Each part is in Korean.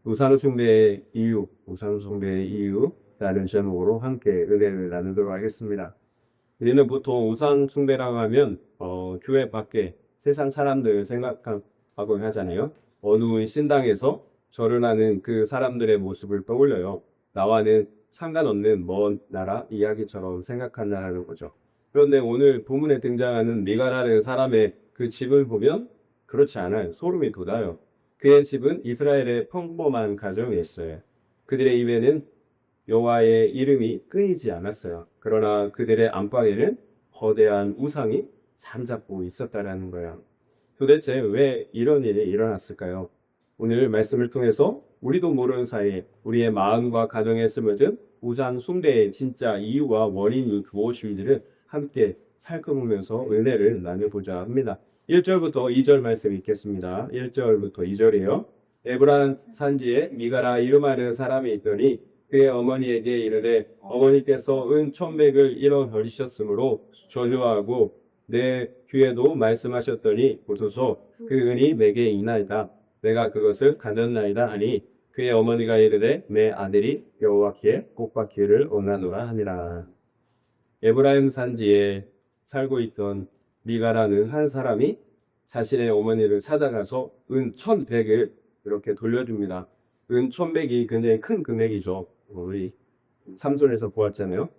우상 숭배의 이유, 우상 숭배의 이유라는 제목으로 함께 은혜를 나누도록 하겠습니다. 우리는 보통 우상 숭배라고 하면 교회 밖에 세상 사람들을 생각하고 하잖아요. 어느 신당에서 절을 하는 그 사람들의 모습을 떠올려요. 나와는 상관없는 먼 나라 이야기처럼 생각한다는 거죠. 그런데 오늘 본문에 등장하는 미가라는 사람의 그 집을 보면 그렇지 않아요. 소름이 돋아요. 그의 집은 이스라엘의 평범한 가정이었어요. 그들의 입에는 여호와의 이름이 끊이지 않았어요. 그러나 그들의 안방에는 거대한 우상이 잠자고 있었다라는 거예요. 도대체 왜 이런 일이 일어났을까요? 오늘 말씀을 통해서 우리도 모르는 사이에 우리의 마음과 가정에 스며든 우상 숭배의 진짜 이유와 원인이 무엇인지를 함께 살펴보면서 은혜를 나눠보자 합니다. 1절부터 2절 말씀 읽겠습니다. 1절부터 2절이에요. 에브란 산지에 미가라 이름하는 사람이 있더니 그의 어머니에게 이르되 어머니께서 은 1,100을 잃어버리셨으므로 전유하고 내 귀에도 말씀하셨더니 보소서 그 은이 내게 있나이다. 내가 그것을 가졌나이다 하니 그의 어머니가 이르되 내 아들이 여호와께 복받기를 원하노라 하니라. 에브라임 산지에 살고 있던 미가라는 한 사람이 자신의 어머니를 찾아가서 은 1,100을 이렇게 돌려줍니다. 은 1,100이 굉장히 큰 금액이죠. 우리 삼손에서 보았잖아요.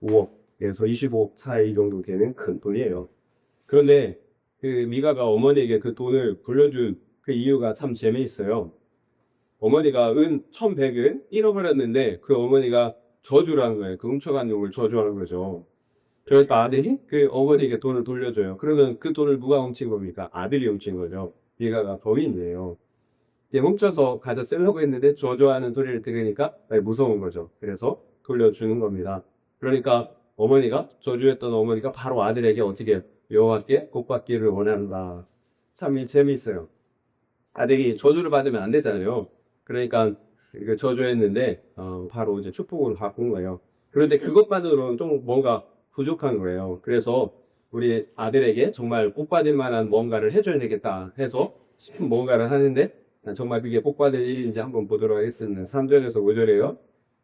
5억에서 25억 사이 정도 되는 큰 돈이에요. 그런데 그 미가가 어머니에게 그 돈을 돌려준 그 이유가 참 재미있어요. 어머니가 은 1,100을 잃어버렸는데 그 어머니가 저주를 한 거예요. 그 훔쳐간 놈을 저주하는 거죠. 그러니까 아들이 그 어머니에게 돈을 돌려줘요. 그러면 그 돈을 누가 훔친 겁니까? 아들이 훔친 거죠. 미가가 범인이에요. 이제 훔쳐서 가져 쓰려고 했는데 저주하는 소리를 들으니까 무서운 거죠. 그래서 돌려주는 겁니다. 그러니까 어머니가 저주했던 어머니가 바로 아들에게 어떻게 여호와께 복받기를 원한다. 참 재미있어요. 아들이 저주를 받으면 안 되잖아요. 그러니까 이거 저주했는데 바로 이제 축복을 바꾼 거예요. 그런데 그것만으로는 좀 뭔가 부족한 거예요. 그래서 우리 아들에게 정말 복받을 만한 뭔가를 해줘야 되겠다 해서 뭔가를 하는데 정말 그게 복받을 일인지 한번 보도록 하겠습니다. 3절에서 5절이에요.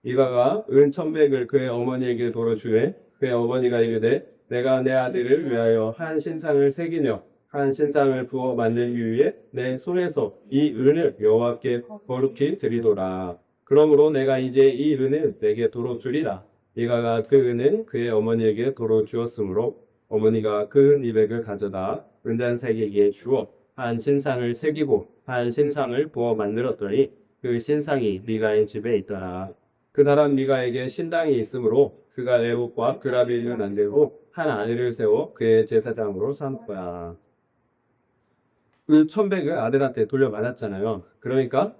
이가가 은 1,100을 그의 어머니에게 돌아주에 그의 어머니가 이르되 내가 내 아들을 위하여 한 신상을 새기며 한 신상을 부어 만들기 위해 내 손에서 이 은을 여호와께 거룩히 드리도라. 그러므로 내가 이제 이 은을 내게 도로 주리라. 이가가 그 은을 그의 어머니에게 도로 주었으므로 어머니가 그 은 200을 가져다 은잔새기기에 주어 한 신상을 새기고 한 신상을 부어 만들었더니 그 신상이 미가의 집에 있더라. 그 나란 미가에게 신당이 있으므로 그가 에봇과 그라비를 만들고 한 아들을 세워 그의 제사장으로 삼고야. 그 1,100을 아들한테 돌려받았잖아요. 그러니까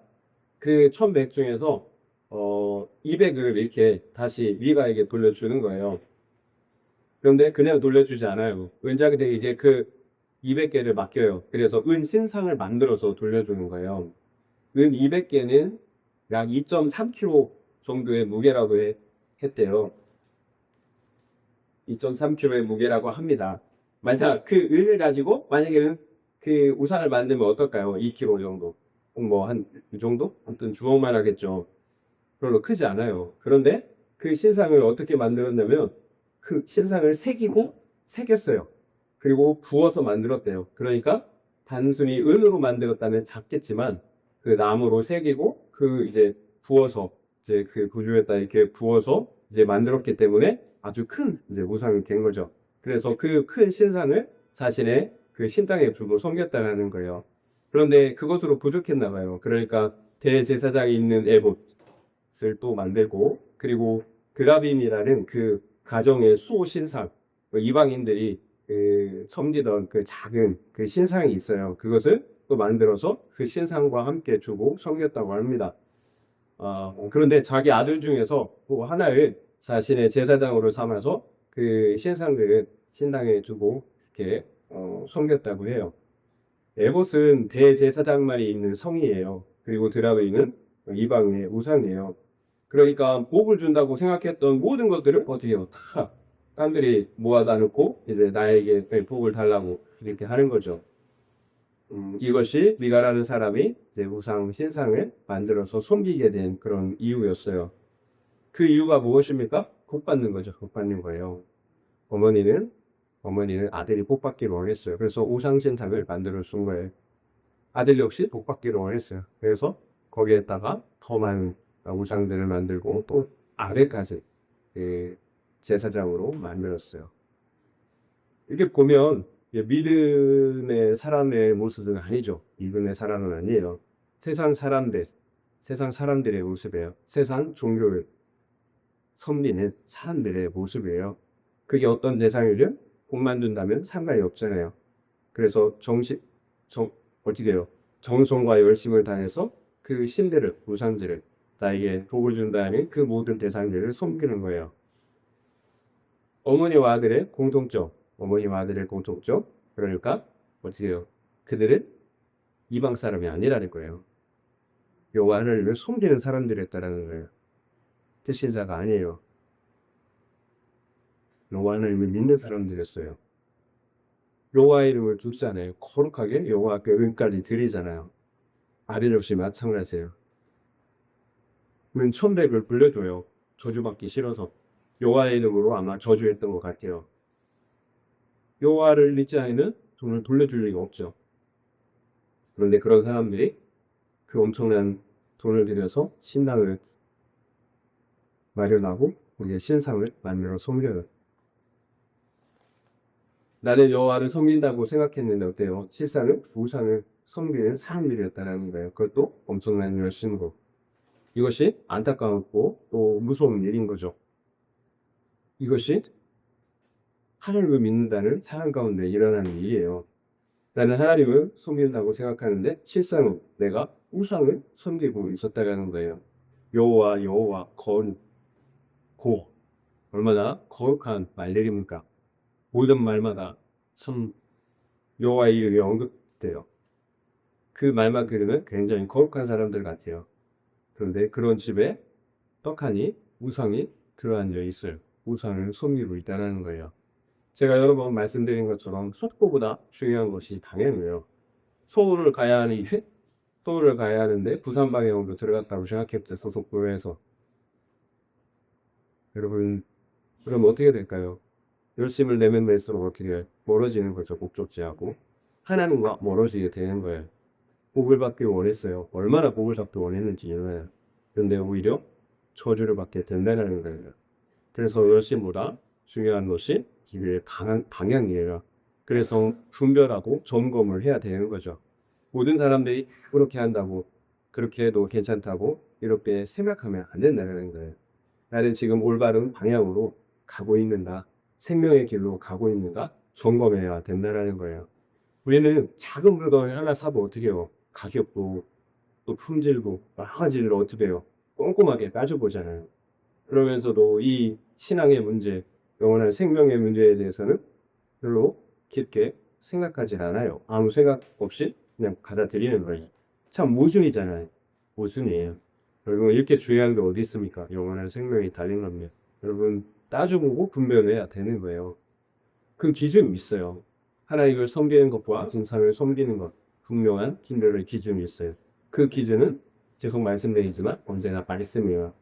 그 1,100 중에서 200을 이렇게 다시 미가에게 돌려주는 거예요. 그런데 그냥 돌려주지 않아요. 은장한테 이제 그 200개를 맡겨요. 그래서 은 신상을 만들어서 돌려주는 거예요. 은 200개는 약 2.3kg 정도의 무게라고 했대요. 2.3kg의 무게라고 합니다. 만약 그 은을 가지고 만약에 그 우산을 만들면 어떨까요? 2kg 정도. 뭐 한 이 정도? 아무튼 주먹만 하겠죠. 별로 크지 않아요. 그런데 그 신상을 어떻게 만들었냐면 그 신상을 새겼어요. 그리고 부어서 만들었대요. 그러니까 단순히 은으로 만들었다면 작겠지만 그 나무로 새기고 그 이제 부어서 이제 그 구조에다 이렇게 부어서 이제 만들었기 때문에 아주 큰 이제 우상이 된 거죠. 그래서 그 큰 신상을 자신의 그 신당에 두고 섬겼다라는 거예요. 그런데 그것으로 부족했나 봐요. 그러니까 대제사장이 있는 에봇을 또 만들고 그리고 그라빔이라는 그 가정의 수호 신상 이방인들이 그 섬기던 그 작은 그 신상이 있어요. 그것을 또 만들어서 그 신상과 함께 주고 섬겼다고 합니다. 그런데 자기 아들 중에서 또 하나를 자신의 제사장으로 삼아서 그 신상들을 신당에 두고 이렇게 섬겼다고 해요. 에봇은 대제사장만이 있는 성이에요. 그리고 드라베이는 이방의 우상이에요. 그러니까 복을 준다고 생각했던 모든 것들을 어떻게 해요? 다 딴들이 모아다 놓고 이제 나에게 복을 달라고 이렇게 하는 거죠. 이것이 미가라는 사람이 이제 우상 신상을 만들어서 섬기게 된 그런 이유였어요. 그 이유가 무엇입니까? 복 받는 거죠. 복 받는 거예요. 어머니는 아들이 복 받기를 원했어요. 그래서 우상 신상을 만들어 준 거예요. 아들 역시 복 받기를 원했어요. 그래서 거기에다가 더 많은 우상들을 만들고 또 아래까지 그 제사장으로 만들었어요. 이게 보면 믿음의 사람의 모습은 아니죠. 믿음의 사람은 아니에요. 세상 사람들, 세상 사람들의 모습이에요. 세상 종교를 섬기는 사람들의 모습이에요. 그게 어떤 대상이든 복 만든다면 상관이 없잖아요. 그래서 어떻게 돼요? 정성과 열심을 다해서 그 신들을, 우상들을 나에게 복을 준다는 그 모든 대상들을 섬기는 거예요. 어머니와 아들의 공통점, 어머니와 아들의 공통점. 그러니까 어떻게 해요? 그들은 이방 사람이 아니라는 거예요. 여호와 하나님을 섬기는 사람들이었다라는 거예요. 뜻신자가 아니에요. 여호와 하나님을 믿는 사람들이었어요. 여호와 이름을 두잖아요. 거룩하게 여호와께 은까지 드리잖아요. 아들 역시 마찬가지예요. 은 천백을 불려줘요. 저주받기 싫어서. 여호와의 이름으로 아마 저주했던 것 같아요. 여호와를 믿지 않으면 돈을 돌려줄 리가 없죠. 그런데 그런 사람들이 그 엄청난 돈을 들여서 신당을 마련하고 우리의 신상을 만들어 섬겨요. 나는 여호와를 섬긴다고 생각했는데 어때요? 실상은 우상을 섬기는 사람들이었다는 거예요. 그것도 엄청난 열심으로. 이것이 안타까웠고 또 무서운 일인 거죠. 이것이 하나님을 믿는다는 사람 가운데 일어나는 일이에요. 나는 하나님을 섬긴다고 생각하는데 실상은 내가 우상을 섬기고 있었다는 거예요. 여호와 고 얼마나 거룩한 말들입니까? 모든 말마다 참 여호와의 이름이 언급돼요. 그 말만 들으면 굉장히 거룩한 사람들 같아요. 그런데 그런 집에 떡하니 우상이 들어앉아 있어요. 우상을 섬기고 있다는 거예요. 제가 여러 번 말씀드린 것처럼 속보보다 중요한 것이 당연해요. 서울을 가야 하는 이유? 서울을 가야 하는데 부산 방향으로 들어갔다고 생각했죠. 소속도에서. 여러분, 그럼 어떻게 될까요? 열심을 내면 낼수록 어떻게 멀어지는 거죠. 목적지하고. 하나님과 멀어지게 되는 거예요. 복을 받길 원했어요. 얼마나 복을 받길 원했는지 몰라요. 그런데 오히려 저주를 받게 된다는 거예요. 그래서 열심보다 중요한 것이 기회의 방향이에요. 그래서 분별하고 점검을 해야 되는 거죠. 모든 사람들이 그렇게 한다고 그렇게 해도 괜찮다고 이렇게 생각하면 안 된다는 거예요. 나는 지금 올바른 방향으로 가고 있는가, 생명의 길로 가고 있는가 점검해야 된다는 거예요. 우리는 작은 물건을 하나 사면 어떻게 해요? 가격도 또 품질도 여러 가지를 어떻게 해요? 꼼꼼하게 따져보잖아요. 그러면서도 이 신앙의 문제, 영원한 생명의 문제에 대해서는 별로 깊게 생각하지 않아요. 아무 생각 없이 그냥 받아들이는 거예요. 참 모순이잖아요. 모순이에요. 여러분 이렇게 중요한 게 어디 있습니까? 영원한 생명이 달린 겁니다. 여러분 따져보고 분별해야 되는 거예요. 그 기준이 있어요. 하나님을 섬기는 것과 진상을 섬기는 것 분명한 분별의 기준이 있어요. 그 기준은 계속 말씀드리지만 언제나 말씀이에요.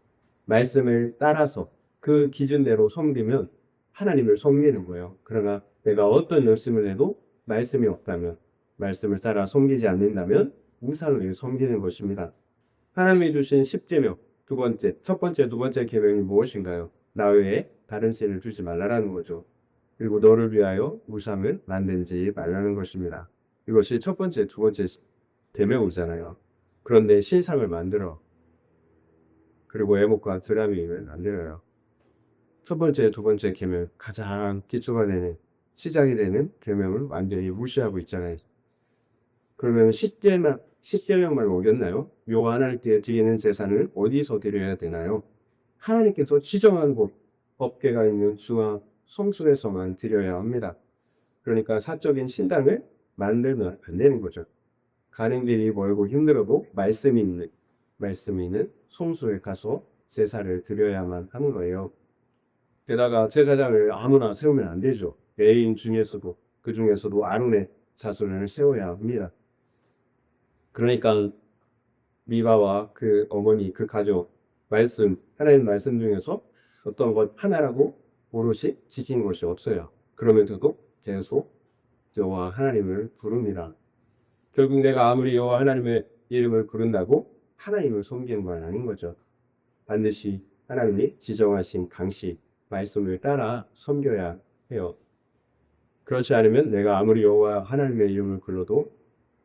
말씀을 따라서 그 기준대로 섬기면 하나님을 섬기는 거예요. 그러나 내가 어떤 열심을 해도 말씀이 없다면, 말씀을 따라 섬기지 않는다면 우상을 섬기는 것입니다. 하나님이 주신 십계명 첫 번째, 두 번째 계명이 무엇인가요? 나 외에 다른 신을 두지 말라라는 거죠. 그리고 너를 위하여 우상을 만들지 말라는 것입니다. 이것이 첫 번째, 두 번째 계명이잖아요. 그런데 신상을 만들어 그리고 애목과 드라미를 만들어요. 첫 번째, 두 번째 계명 가장 기초가 되는 시작이 되는 계명을 완전히 무시하고 있잖아요. 그러면 10계명만 어겼나요? 여호와 하나님께 드리는 제사를 어디서 드려야 되나요? 하나님께서 지정한 곳, 법궤가 있는 중앙 성소에서만 드려야 합니다. 그러니까 사적인 신당을 만들면 안 되는 거죠. 가는 길이 멀고 힘들어도 말씀이 있는 성소에 가서 제사를 드려야만 하는 거예요. 게다가 제사장을 아무나 세우면 안 되죠. 레인 중에서도 그 중에서도 아론의 자손을 세워야 합니다. 그러니까 미바와 그 어머니, 그 가족, 말씀, 하나님 말씀 중에서 어떤 것 하나라고 오롯이 지킨 것이 없어요. 그럼에도 계속 여호와 하나님을 부릅니다. 결국 내가 아무리 여호와 하나님의 이름을 부른다고 하나님을 섬기는 건 아닌 거죠. 반드시 하나님이 지정하신 강식, 말씀을 따라 섬겨야 해요. 그렇지 않으면 내가 아무리 여호와 하나님의 이름을 불러도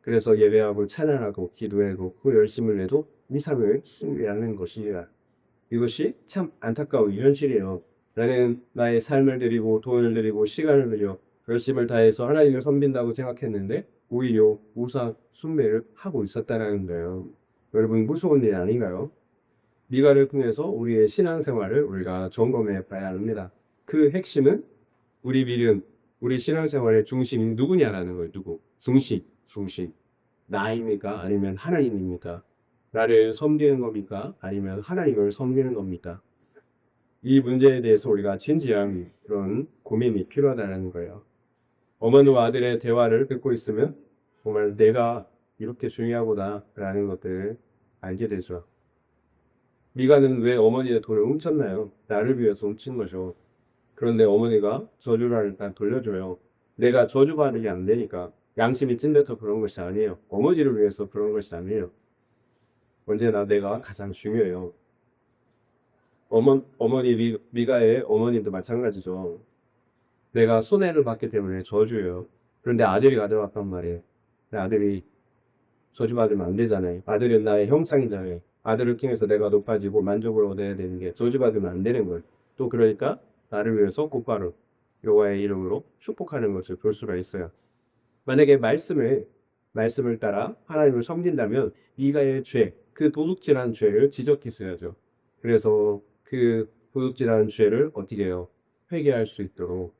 그래서 예배하고 찬양하고 기도하고 그 열심을 내도 이 삶을 승리하는 것이야. 이것이 참 안타까운 현실이에요. 나는 나의 삶을 드리고 돈을 드리고 시간을 들여 열심을 다해서 하나님을 섬긴다고 생각했는데 오히려 우상 숭배를 하고 있었다는 거예요. 여러분 무서운 일 아닌가요? 미가를 통해서 우리의 신앙생활을 우리가 점검해 봐야 합니다. 그 핵심은 우리 믿음, 우리 신앙생활의 중심이 누구냐라는 거예요. 누구? 중심. 나입니까? 아니면 하나님입니까? 나를 섬기는 겁니까? 아니면 하나님을 섬기는 겁니까? 이 문제에 대해서 우리가 진지한 그런 고민이 필요하다는 거예요. 어머니와 아들의 대화를 듣고 있으면 정말 내가 이렇게 중요하구나라는 것들을 알게 되죠. 미가는 왜 어머니의 돈을 훔쳤나요? 나를 위해서 훔친 거죠. 그런데 어머니가 저주를 일단 돌려줘요. 내가 저주받는 게 안 되니까. 양심이 찐뱉어 그런 것이 아니에요. 어머니를 위해서 그런 것이 아니에요. 언제나 내가 가장 중요해요. 어머니 미가의 어머니도 마찬가지죠. 내가 손해를 받기 때문에 저주예요. 그런데 아들이 가져왔단 말이에요. 내 아들이 저주받으면 안 되잖아요. 아들은 나의 형상이잖아요. 아들을 통해서 내가 높아지고 만족을 얻어야 되는 게 저주받으면 안 되는 거예요. 또 그러니까 나를 위해서 곧바로 여호와의 이름으로 축복하는 것을 볼 수가 있어요. 만약에 말씀을 따라 하나님을 섬긴다면 이가의 죄, 그 도둑질한 죄를 지적했어야죠. 그래서 그 도둑질한 죄를 어떻게 해요? 회개할 수 있도록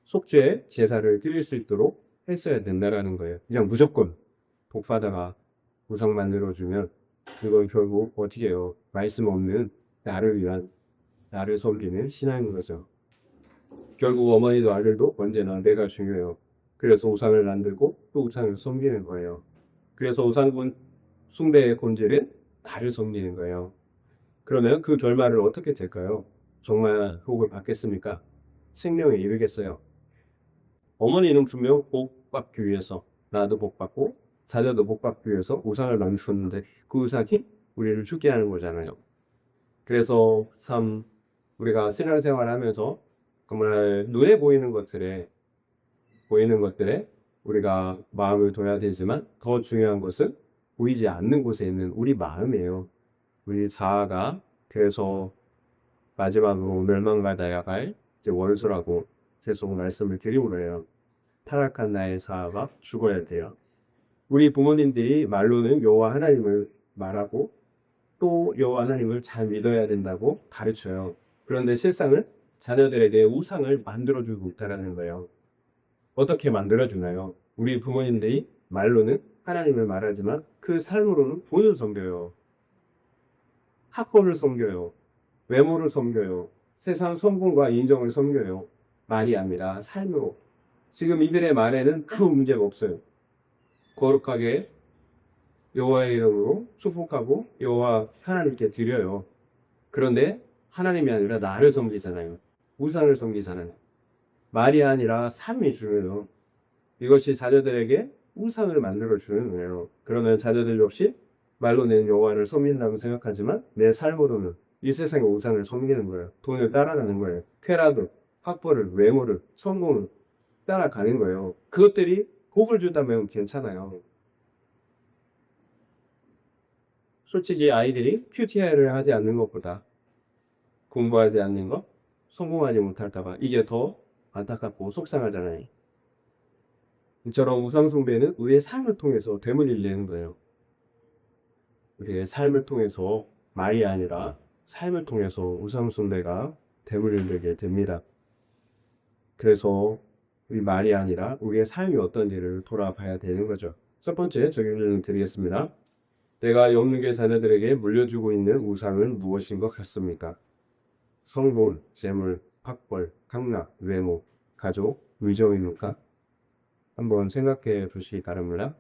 속죄 제사를 드릴 수 있도록 했어야 된다라는 거예요. 그냥 무조건 복받아가 우상 만들어주면 그건 결국 어떻게 해요? 말씀 없는 나를 위한 나를 섬기는 신앙인 거죠. 결국 어머니도 아들도 언제나 내가 중요해요. 그래서 우상을 만들고 또 우상을 섬기는 거예요. 그래서 우상군 숭배의 본질은 나를 섬기는 거예요. 그러면 그 결말을 어떻게 될까요? 정말 복을 받겠습니까? 생명에 이르겠어요. 어머니는 분명 복 받기 위해서 나도 복 받고 자녀도 복 받기 위해서 우상을 만들었는데 그 우상이 우리를 죽게 하는 거잖아요. 그래서 참 우리가 신앙생활 하면서 정말 눈에 보이는 것들에 우리가 마음을 둬야 되지만 더 중요한 것은 보이지 않는 곳에 있는 우리 마음이에요. 우리 자아가 그래서 마지막으로 멸망받아야 할 이제 원수라고 계속 말씀을 드리고 해요. 타락한 나의 자아가 죽어야 돼요. 우리 부모님들이 말로는 여호와 하나님을 말하고 또 여호와 하나님을 잘 믿어야 된다고 가르쳐요. 그런데 실상은 자녀들에게 우상을 만들어주고 있다는 거예요. 어떻게 만들어주나요? 우리 부모님들이 말로는 하나님을 말하지만 그 삶으로는 돈을 섬겨요. 학벌을 섬겨요. 외모를 섬겨요. 세상 성공과 인정을 섬겨요. 말이 아니라 삶으로. 지금 이들의 말에는 아무 문제가 없어요. 거룩하게 여호와의 이름으로 축복하고 여호와 하나님께 드려요. 그런데 하나님이 아니라 나를 섬기잖아요. 우상을 섬기잖아요. 말이 아니라 삶이 중요해요. 이것이 자녀들에게 우상을 만들어 주는 거예요. 그러면 자녀들 역시 말로는 여호와를 섬긴다고 생각하지만 내 삶으로는 이 세상의 우상을 섬기는 거예요. 돈을 따라가는 거예요. 쾌락을, 학벌을, 외모를, 성공을 따라가는 거예요. 그것들이 복을 준다면 괜찮아요. 솔직히 아이들이 QTI를 하지 않는 것보다 공부하지 않는 것, 성공하지 못할까 봐 이게 더 안타깝고 속상하잖아요. 이처럼 우상숭배는 우리의 삶을 통해서 되물릴 내는 거예요. 우리의 삶을 통해서 말이 아니라 삶을 통해서 우상숭배가 되물리게 됩니다. 그래서 우리 말이 아니라 우리의 삶이 어떤지를 돌아봐야 되는 거죠. 첫 번째 적용을 드리겠습니다. 내가 영육의 자녀들에게 물려주고 있는 우상은 무엇인 것 같습니까? 성돈, 재물, 학벌, 강락, 외모, 가족, 의정입니까? 한번 생각해 보시기 바랍니다.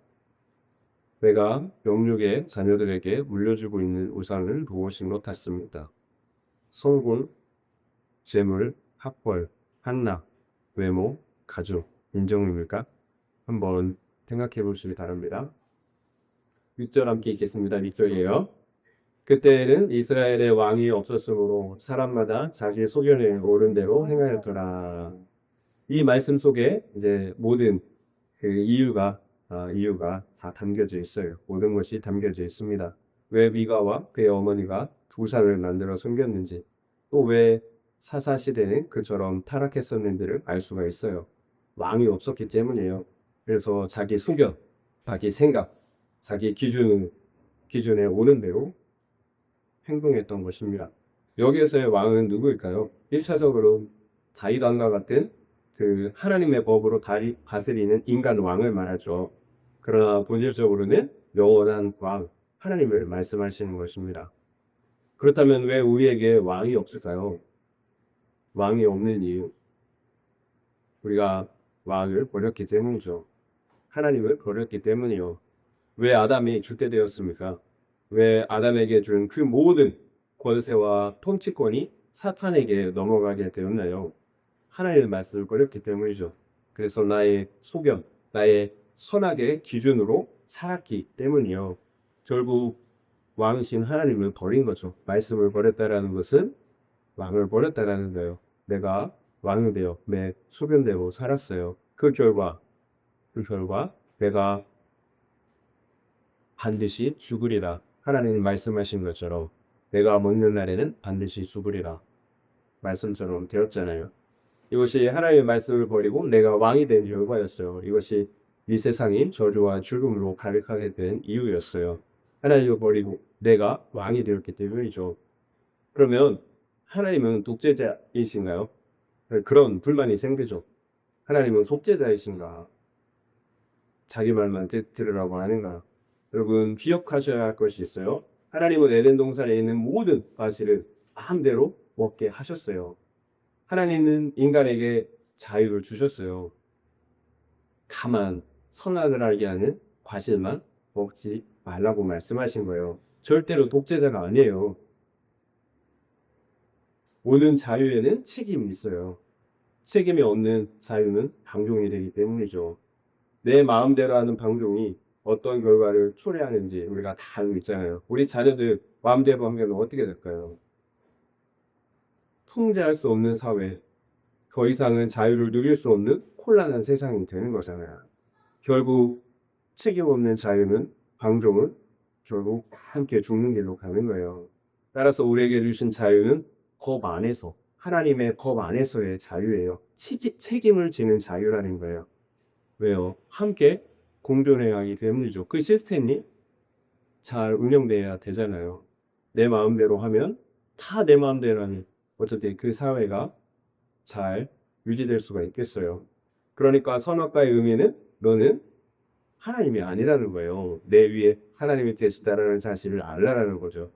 내가 영육의 자녀들에게 물려주고 있는 우상을 무엇인가 같습니다. 성분, 재물, 학벌, han락, 외모, 가족, 인정입니까? 한번 생각해 보시기 바랍니다. 6절 함께 읽겠습니다. 6절이에요. 그때에는 이스라엘의 왕이 없었으므로 사람마다 자기 소견에 오른 대로 행하였더라. 이 말씀 속에 이제 모든 그 이유가 다 담겨져 있어요. 모든 것이 담겨져 있습니다. 왜 미가와 그의 어머니가 두 산을 만들어 숨겼는지, 또 왜 사사 시대는 그처럼 타락했었는지를 알 수가 있어요. 왕이 없었기 때문이에요. 그래서 자기 소견, 자기 생각, 자기 기준에 오는 대로 행동했던 것입니다. 여기에서의 왕은 누구일까요? 1차적으로 다윗 왕과 같은 그 하나님의 법으로 다스리는 인간 왕을 말하죠. 그러나 본질적으로는 영원한 왕, 하나님을 말씀하시는 것입니다. 그렇다면 왜 우리에게 왕이 없을까요? 왕이 없는 이유, 우리가 왕을 버렸기 때문이죠. 하나님을 버렸기 때문이요. 왜 아담이 주태되었습니까? 왜 아담에게 준 그 모든 권세와 통치권이 사탄에게 넘어가게 되었나요? 하나님의 말씀을 버렸기 때문이죠. 그래서 나의 소견, 나의 선악의 기준으로 살았기 때문이요. 결국 왕이신 하나님을 버린 거죠. 말씀을 버렸다라는 것은 왕을 버렸다라는 거예요. 내가 왕이 되어 내 소견대로 살았어요. 그 결과 내가 반드시 죽으리라. 하나님이 말씀하신 것처럼 내가 먹는 날에는 반드시 죽으리라. 말씀처럼 되었잖아요. 이것이 하나님의 말씀을 버리고 내가 왕이 된 결과였어요. 이것이 이 세상이 저주와 죽음으로 가득하게 된 이유였어요. 하나님을 버리고 내가 왕이 되었기 때문이죠. 그러면 하나님은 독재자이신가요? 그런 불만이 생기죠. 하나님은 속죄자이신가? 자기 말만 들으라고 하는가? 여러분 기억하셔야 할 것이 있어요. 하나님은 에덴 동산에 있는 모든 과실을 마음대로 먹게 하셨어요. 하나님은 인간에게 자유를 주셨어요. 다만 선악을 알게 하는 과실만 먹지 말라고 말씀하신 거예요. 절대로 독재자가 아니에요. 모든 자유에는 책임이 있어요. 책임이 없는 자유는 방종이 되기 때문이죠. 내 마음대로 하는 방종이 어떤 결과를 초래하는지 우리가 다 알고 있잖아요. 우리 자녀들 마음대로 하면 어떻게 될까요? 통제할 수 없는 사회, 더 이상은 자유를 누릴 수 없는 곤란한 세상이 되는 거잖아요. 결국 책임 없는 자유는 방종은 결국 함께 죽는 길로 가는 거예요. 따라서 우리에게 주신 자유는 법 안에서 하나님의 법 안에서의 자유예요. 책임을 지는 자유라는 거예요. 왜요? 함께 공존해야 하기 때문이죠. 그 시스템이 잘 운영돼야 되잖아요. 내 마음대로 하면 다 내 마음대로 하니 어쨌든 그 사회가 잘 유지될 수가 있겠어요. 그러니까 선악과의 의미는 너는 하나님이 아니라는 거예요. 내 위에 하나님이 계시다라는 사실을 알라라는 거죠.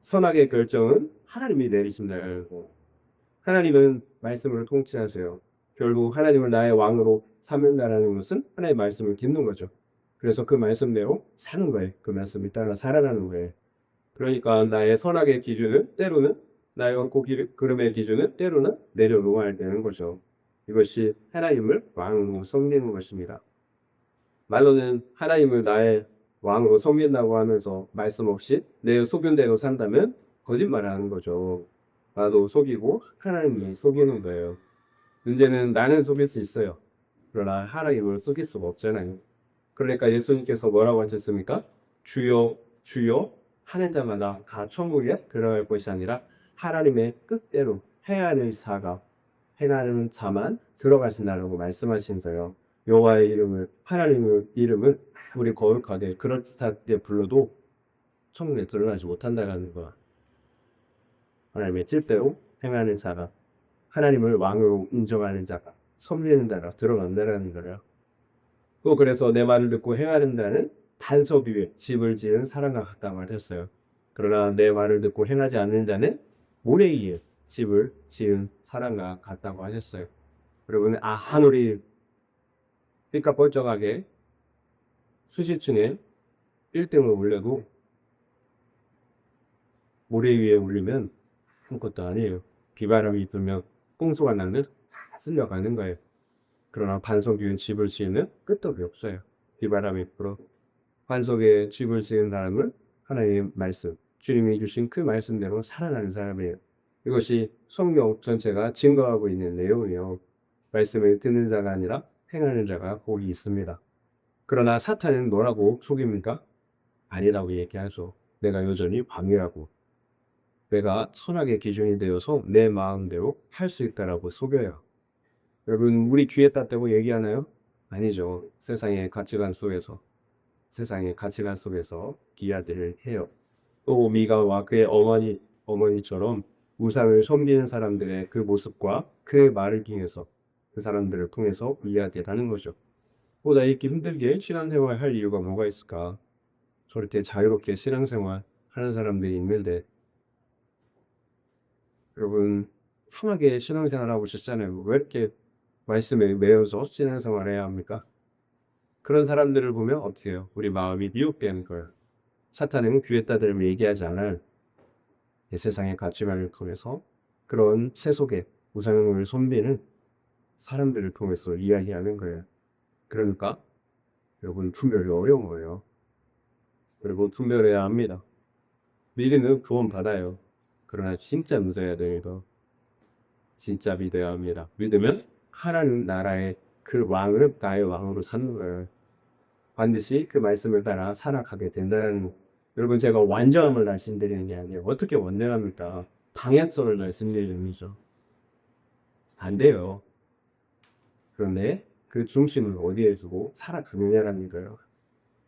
선악의 결정은 하나님이 내리신다는 거. 하나님은 말씀을 통치하세요. 결국 하나님을 나의 왕으로 삼는다라는 것은 하나님의 말씀을 듣는 거죠. 그래서 그 말씀대로 사는 거예요. 그 말씀을 따라 살아가는 거예요. 그러니까 나의 선악의 기준은 때로는 나의 옳고 그름의 기준은 때로는 내려놓아야 되는 거죠. 이것이 하나님을 왕으로 섬기는 것입니다. 말로는 하나님을 나의 왕으로 섬긴다고 하면서 말씀 없이 내 소견대로 산다면 거짓말하는 거죠. 나도 속이고 하나님을 속이는 거예요. 문제는 나는 속일 수 있어요. 그러나 하나님을 속일 수가 없잖아요. 그러니까 예수님께서 뭐라고 하셨습니까? 주여 주여 하는 자마다 다 천국에 들어갈 것이 아니라 하나님의 뜻대로 행하는 자만 들어가신다고 말씀하신 거예요. 여호와의 이름을 하나님의 이름을 우리 거룩하게 그럴듯하게 불러도 천국에 들어가지 못한다는 거야. 하나님의 뜻대로 행하는 자가 하나님을 왕으로 인정하는 자가 섬기는 자가 들어간다는 거예요. 또 그래서 내 말을 듣고 행하는 자는 반석 위에 집을 지은 사람과 같다고 하셨어요. 그러나 내 말을 듣고 행하지 않는 자는 모래 위에 집을 지은 사람과 같다고 하셨어요. 여러분 하늘이 삐까뻔쩍하게 수시층에 1등을 올려도 모래 위에 올리면 아무것도 아니에요. 비바람이 불면 홍수가 나면 다 쓸려가는 거예요. 그러나 반석 위에 집을 지으면 끄떡이 없어요. 비바람이 불어 반석에 집을 지은 사람은 하나님의 말씀, 주님이 주신 그 말씀대로 살아나는 사람이에요. 이것이 성경 전체가 증거하고 있는 내용이에요. 말씀을 듣는 자가 아니라 행하는 자가 복이 있습니다. 그러나 사탄은 뭐라고 속입니까? 아니라고 얘기하죠. 내가 여전히 방해하고 내가 선악의 기준이 되어서 내 마음대로 할 수 있다라고 속여요. 여러분, 우리 귀에 땄다고 얘기하나요? 아니죠. 세상의 가치관 속에서 기아들을 해요. 또 미가와 그의 어머니처럼 우상을 섬기는 사람들의 그 모습과 그 말을 통해서 그 사람들을 통해서 이야기하는 거죠. 보다 이렇게 힘들게 신앙생활 할 이유가 뭐가 있을까? 저렇게 자유롭게 신앙생활 하는 사람들이 있는데 여러분 편하게 신앙생활 하고 싶잖아요. 왜 이렇게 말씀에 매여서 신앙생활 해야 합니까? 그런 사람들을 보면 어떻게 해요? 우리 마음이 미혹되는 거예요. 사탄은 귀에 따들면 얘기하지 않아요. 이 세상의 가치관을 통해서 그런 세속의 우상을 섬기는 사람들을 통해서 이야기하는 거예요. 그러니까 여러분 분별이 어려운 거예요. 그리고 분별해야 합니다. 믿으면 구원받아요. 그러나 진짜 믿어야 돼요. 진짜 믿어야 합니다. 믿으면 하나님 나라의 그 왕을 나의 왕으로 삼는 거예요. 반드시 그 말씀을 따라 살아가게 된다는 여러분 제가 완전함을 말씀드리는 게 아니에요. 어떻게 완전합니까? 방향성을 말씀드리는 거죠. 안 돼요. 그런데 그 중심을 어디에 두고 살아가느냐라는 거예요.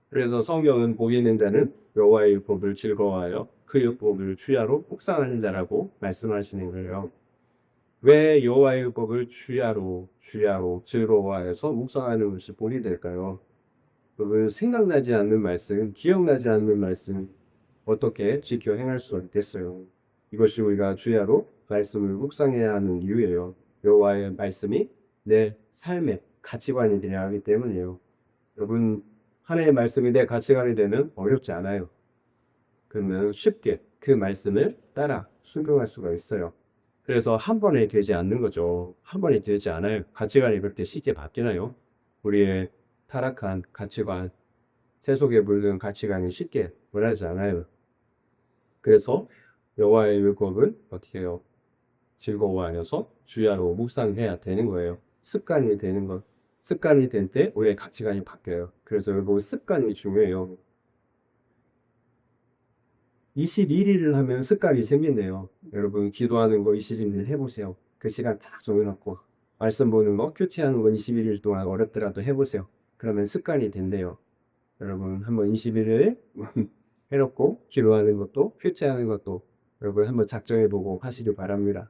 그래서 성경은 보이는 자는 여호와의 율법을 즐거워하여 그 율법을 주야로 묵상하는 자라고 말씀하시는 거예요. 왜 여호와의 율법을 주야로 즐거워하여서 묵상하는 것이 본이 될까요? 그 생각나지 않는 말씀, 기억나지 않는 말씀 어떻게 지켜 행할 수 있겠어요? 이것이 우리가 주야로 말씀을 묵상해야 하는 이유예요. 여호와의 말씀이 내 삶의 가치관이 되어야 하기 때문이에요. 여러분 하나님의 말씀이 내 가치관이 되면 어렵지 않아요. 그러면 쉽게 그 말씀을 따라 순종할 수가 있어요. 그래서 한 번에 되지 않는 거죠. 한 번에 되지 않아요. 가치관이 그렇게 쉽게 바뀌나요? 우리의 타락한 가치관, 세속에 물든 가치관이 쉽게 변하지 않아요. 그래서 여호와의 율법을 어떻게 해요? 즐거워하여서 주야로 묵상해야 되는 거예요. 습관이 되는 것. 습관이 될 때 우리의 가치관이 바뀌어요. 그래서 여러분 습관이 중요해요. 21일을 하면 습관이 생긴대요. 여러분 기도하는 거 21일 해보세요. 그 시간 딱 정해놓고 말씀 보는 거 큐티하는 거 21일 동안 어렵더라도 해보세요. 그러면 습관이 된대요. 여러분 한번 21일 해놓고 기도하는 것도 큐티하는 것도 여러분 한번 작정해보고 하시길 바랍니다.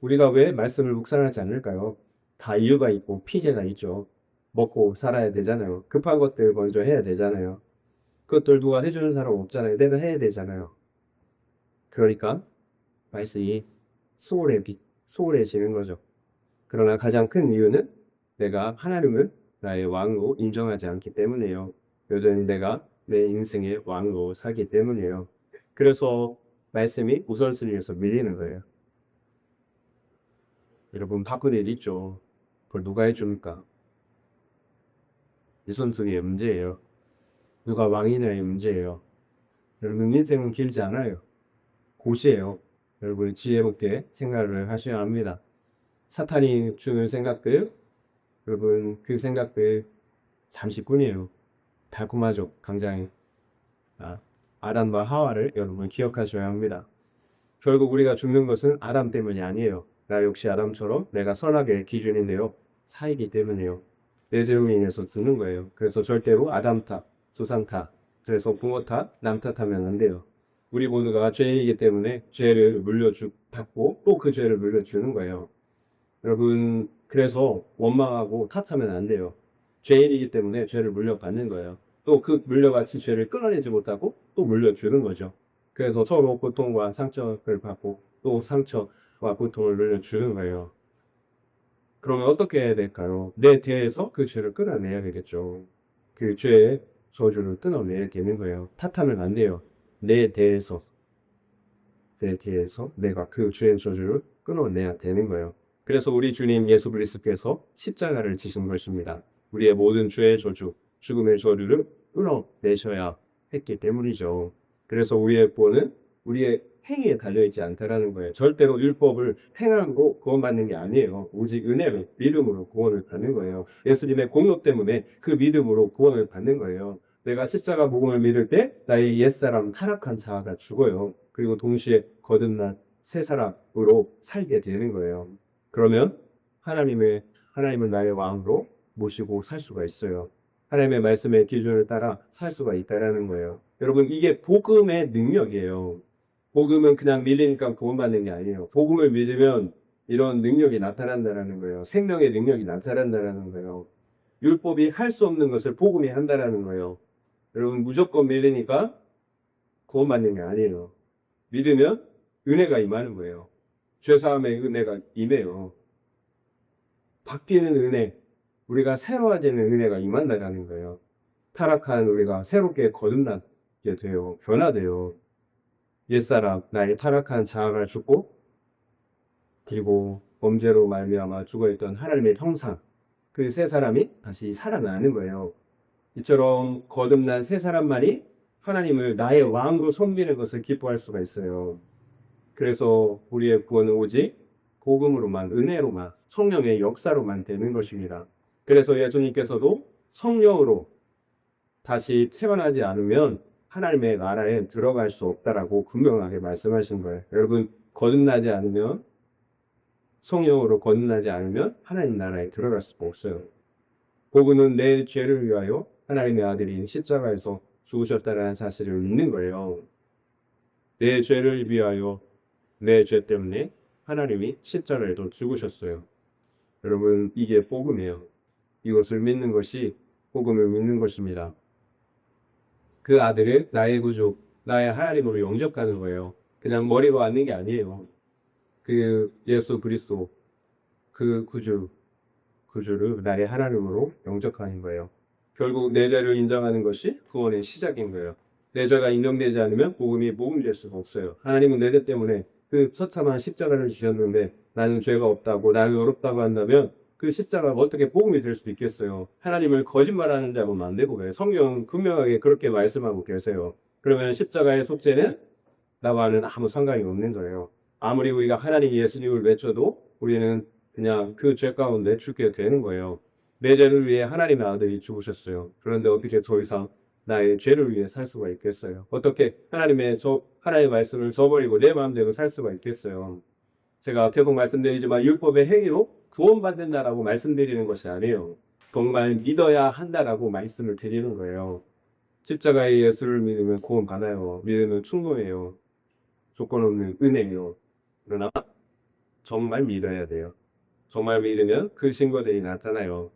우리가 왜 말씀을 묵상하지 않을까요? 다 이유가 있고 피해가 있죠. 먹고 살아야 되잖아요. 급한 것들 먼저 해야 되잖아요. 그것들 누가 해주는 사람 없잖아요. 내가 해야 되잖아요. 그러니까 말씀이 소홀해지는 거죠. 그러나 가장 큰 이유는 내가 하나님을 나의 왕으로 인정하지 않기 때문이에요. 여전히 내가 내 인생의 왕으로 살기 때문이에요. 그래서 말씀이 우선순위에서 밀리는 거예요. 여러분 바쁜 일 있죠. 그걸 누가 해줍니까? 우선순위의 문제예요. 누가 왕이냐의 문제예요. 여러분 인생은 길지 않아요. 고시예요. 여러분 지혜롭게 생각을 하셔야 합니다. 사탄이 주는 생각들, 여러분 그 생각들 잠시뿐이에요. 달콤하죠, 굉장히. 아담과 하와를 여러분 기억하셔야 합니다. 결국 우리가 죽는 것은 아담 때문이 아니에요. 나 역시 아담처럼 내가 선악의 기준인데요. 사이기 때문이에요. 내 죄로 인해서 죽는 거예요. 그래서 절대로 아담 탓, 조상 탓, 그래서 부모 탓, 남 탓하면 안 돼요. 우리 모두가 죄이기 때문에 죄를 받고 또 그 죄를 물려주는 거예요. 여러분 그래서 원망하고 탓하면 안 돼요. 죄인이기 때문에 죄를 물려받는 거예요. 또 그 물려받은 죄를 끊어내지 못하고 또 물려주는 거죠. 그래서 서로 고통과 상처를 받고 또 상처와 고통을 물려주는 거예요. 그러면 어떻게 해야 될까요? 내 대에서 그 죄를 끊어내야 되겠죠. 그 죄의 저주를 끊어내야 되는 거예요. 탓하면 안 돼요. 내 대해서 내가 그 주의 저주를 끊어내야 되는 거예요. 그래서 우리 주님 예수 그리스도께서 십자가를 지신 것입니다. 우리의 모든 죄의 저주, 죽음의 저주를 끊어내셔야 했기 때문이죠. 그래서 우리의 구원은 우리의 행위에 달려있지 않다라는 거예요. 절대로 율법을 행함으로 구원받는 게 아니에요. 오직 은혜로, 믿음으로 구원을 받는 거예요. 예수님의 공로 때문에 그 믿음으로 구원을 받는 거예요. 내가 십자가 복음을 믿을 때 나의 옛사람 타락한 자아가 죽어요. 그리고 동시에 거듭난 새 사람으로 살게 되는 거예요. 그러면 하나님을 나의 왕으로 모시고 살 수가 있어요. 하나님의 말씀의 기준을 따라 살 수가 있다라는 거예요. 여러분, 이게 복음의 능력이에요. 복음은 그냥 믿으니까 구원받는 게 아니에요. 복음을 믿으면 이런 능력이 나타난다라는 거예요. 생명의 능력이 나타난다라는 거예요. 율법이 할 수 없는 것을 복음이 한다라는 거예요. 여러분, 무조건 믿으니까 구원받는 게 아니에요. 믿으면 은혜가 임하는 거예요. 죄사함의 은혜가 임해요. 바뀌는 은혜, 우리가 새로워지는 은혜가 임한다라는 거예요. 타락한 우리가 새롭게 거듭나게 돼요. 변화돼요. 옛사람, 나의 타락한 자아가 죽고, 그리고 범죄로 말미암아 죽어있던 하나님의 형상, 그 새 사람이 다시 살아나는 거예요. 이처럼 거듭난 새 사람만이 하나님을 나의 왕으로 섬기는 것을 기뻐할 수가 있어요. 그래서 우리의 구원은 오직 복음으로만, 은혜로만, 성령의 역사로만 되는 것입니다. 그래서 예수님께서도 성령으로 다시 태어나지 않으면 하나님의 나라에 들어갈 수 없다라고 분명하게 말씀하신 거예요. 여러분, 성령으로 거듭나지 않으면 하나님 나라에 들어갈 수가 없어요. 복음은 내 죄를 위하여 하나님의 아들이 십자가에서 죽으셨다는 사실을 믿는 거예요. 내 죄를 위하여, 내 죄 때문에 하나님이 십자가에도 죽으셨어요. 여러분, 이게 복음이에요. 이것을 믿는 것이 복음을 믿는 것입니다. 그 아들을 나의 구주, 나의 하나님으로 영접하는 거예요. 그냥 머리로 앉는 게 아니에요. 그 예수 그리스도, 그 구주를 나의 하나님으로 영접하는 거예요. 결국 내 죄를 인정하는 것이 구원의 시작인 거예요. 내 죄가 인정되지 않으면 복음이 복음될 수가 없어요. 하나님은 내 죄 때문에 그 처참한 십자가를 주셨는데 나는 죄가 없다고, 나는 어렵다고 한다면 그 십자가가 어떻게 복음이 될 수 있겠어요? 하나님을 거짓말하는 자고 만들고 그래요. 성경 분명하게 그렇게 말씀하고 계세요. 그러면 십자가의 속죄는 나와는 아무 상관이 없는 거예요. 아무리 우리가 하나님 예수님을 외쳐도 우리는 그냥 그 죄 가운데 죽게 되는 거예요. 내 죄를 위해 하나님의 아들이 죽으셨어요. 그런데 어떻게 더 이상 나의 죄를 위해 살 수가 있겠어요? 어떻게 하나님의 말씀을 저버리고 내 마음대로 살 수가 있겠어요? 제가 계속 말씀드리지만 율법의 행위로 구원받는다라고 말씀드리는 것이 아니에요. 정말 믿어야 한다라고 말씀을 드리는 거예요. 십자가의 예수를 믿으면 구원 받아요. 믿으면 충분해요. 조건 없는 은혜요. 그러나 정말 믿어야 돼요. 정말 믿으면 그 증거들이 나타나요.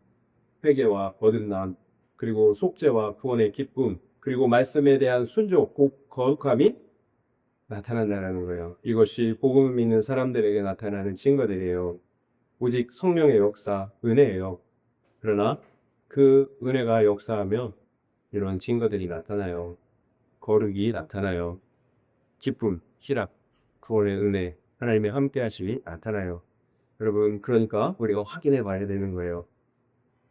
회개와 거듭남, 그리고 속죄와 구원의 기쁨, 그리고 말씀에 대한 순종, 꼭 거룩함이 나타난다는 거예요. 이것이 복음을 믿는 사람들에게 나타나는 증거들이에요. 오직 성령의 역사, 은혜예요. 그러나 그 은혜가 역사하면 이런 증거들이 나타나요. 거룩이 나타나요. 기쁨, 희락, 구원의 은혜, 하나님의 함께 하심이 나타나요. 여러분, 그러니까 우리가 확인해 봐야 되는 거예요.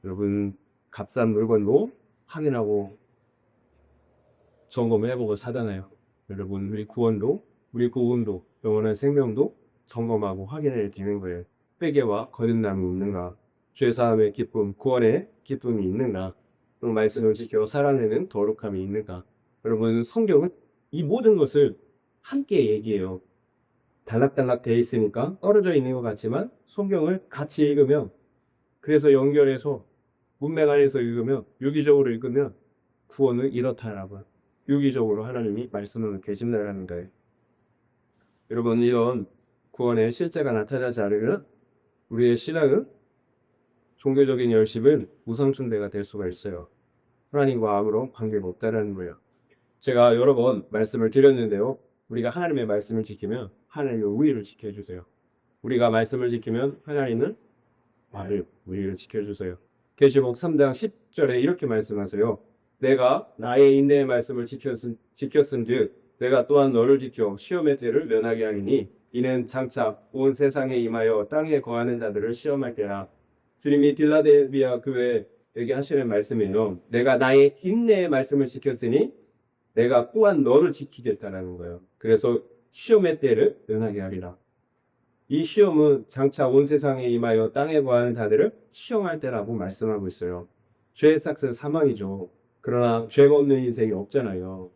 여러분, 값싼 물건도 확인하고 점검해보고 사잖아요. 여러분, 우리 구원도, 영원한 생명도 점검하고 확인해야 되는 거예요. 회개와 거듭남이 있는가? 죄사함의 기쁨, 구원의 기쁨이 있는가? 또 말씀을 지켜 살아내는 거룩함이 있는가? 여러분, 성경은 이 모든 것을 함께 얘기해요. 단락단락 되어 있으니까 떨어져 있는 것 같지만 성경을 같이 읽으면, 그래서 연결해서 문맥 안에서 읽으면, 유기적으로 읽으면 구원을 이렇다라고 유기적으로 하나님이 말씀을 계신다는 거예요. 여러분, 이런 구원의 실제가 나타나지 않으면 우리의 신앙은, 종교적인 열심은 우상숭배가 될 수가 있어요. 하나님과 아무런 관계가 없다는 거예요. 제가 여러 번 말씀을 드렸는데요. 우리가 하나님의 말씀을 지키면 하나님은 우리를 지켜주세요. 우리가 말씀을 지키면 하나님은 우리를 지켜주세요. 계시록 3장 10절에 이렇게 말씀하세요. 내가 나의 인내의 말씀을 지켰은즉 내가 또한 너를 지켜 시험의 때를 면하게 하리니 이는 장차 온 세상에 임하여 땅에 거하는 자들을 시험할 때라. 주님이 빌라델비아 교회에게 하시는 말씀이요. 내가 나의 인내의 말씀을 지켰으니 내가 또한 너를 지키겠다라는 거예요. 그래서 시험의 때를 면하게 하리라. 이 시험은 장차 온 세상에 임하여 땅에 거하는 자들을 시험할 때라고 말씀하고 있어요. 죄의 삭은 사망이죠. 그러나 죄가 없는 인생이 없잖아요.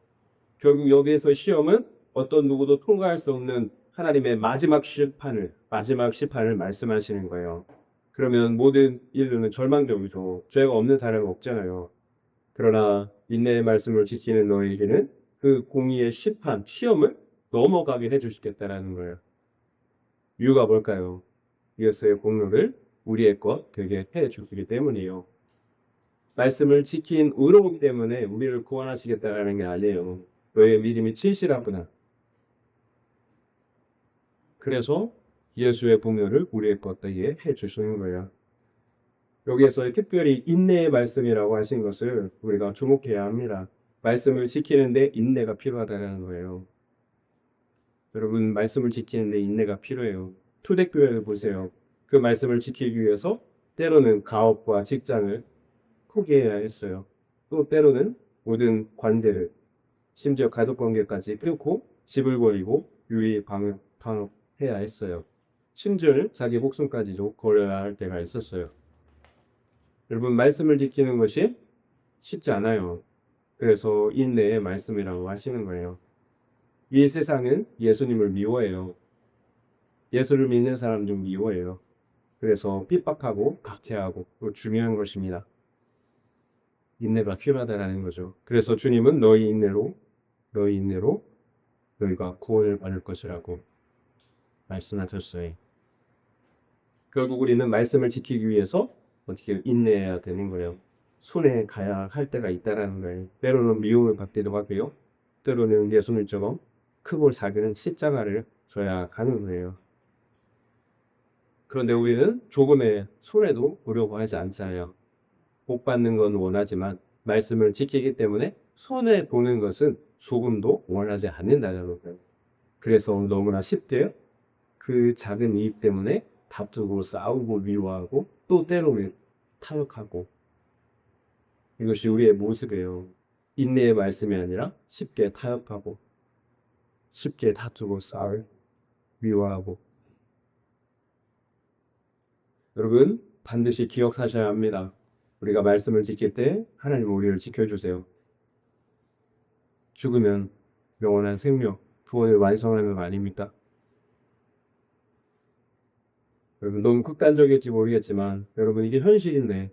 결국 여기에서 시험은 어떤 누구도 통과할 수 없는 하나님의 마지막 심판을 말씀하시는 거예요. 그러면 모든 인류는 절망적이죠. 죄가 없는 사람은 없잖아요. 그러나 인내의 말씀을 지키는 너에게는 그 공의의 시험을 넘어가게 해주시겠다라는 거예요. 이유가 뭘까요? 이것의 공로를 우리의 것 되게 해주시기 때문이에요. 말씀을 지킨 의로움 때문에 우리를 구원하시겠다라는 게 아니에요. 너의 믿음이 진실하구나. 그래서 예수의 공로를 우리의 것 되게 해주시는 거예요. 여기에서 특별히 인내의 말씀이라고 하신 것을 우리가 주목해야 합니다. 말씀을 지키는데 인내가 필요하다는 거예요. 여러분, 말씀을 지키는데 인내가 필요해요. 초대교회를 보세요. 그 말씀을 지키기 위해서 때로는 가업과 직장을 포기해야 했어요. 또 때로는 모든 관계를, 심지어 가족 관계까지 끊고 집을 버리고 방업해야 했어요. 심지어 자기 목숨까지도 걸어야 할 때가 있었어요. 여러분, 말씀을 지키는 것이 쉽지 않아요. 그래서 인내의 말씀이라고 하시는 거예요. 이 세상은 예수님을 미워해요. 예수를 믿는 사람 좀 미워해요. 그래서 핍박하고 박해하고 중요한 것입니다. 인내가 필요하다는 거죠. 그래서 주님은 너희 인내로 너희가 구원을 받을 것이라고 말씀하셨어요. 결국 우리는 말씀을 지키기 위해서 어떻게 인내해야 되는 거예요. 손에 가야 할 때가 있다라는 거예요. 때로는 미움을 받기도 하고요. 때로는 예수님처럼 크고 작은 십자가를 져야 하는 거예요. 그런데 우리는 조금의 손해도 보려고 하지 않잖아요. 복 받는 건 원하지만 말씀을 지키기 때문에 손해 보는 것은 조금도 원하지 않는다는 거예요. 그래서 너무나 쉽게 그 작은 이익 때문에 다투고 싸우고 미워하고 또 때로는 타협하고, 이것이 우리의 모습이에요. 인내의 말씀이 아니라 쉽게 타협하고 쉽게 다투고 싸울 미워하고. 여러분, 반드시 기억하셔야 합니다. 우리가 말씀을 지킬 때 하나님 우리를 지켜주세요. 죽으면 영원한 생명, 구원을 완성하는 거 아닙니까? 여러분, 너무 극단적일지 모르겠지만 여러분, 이게 현실인데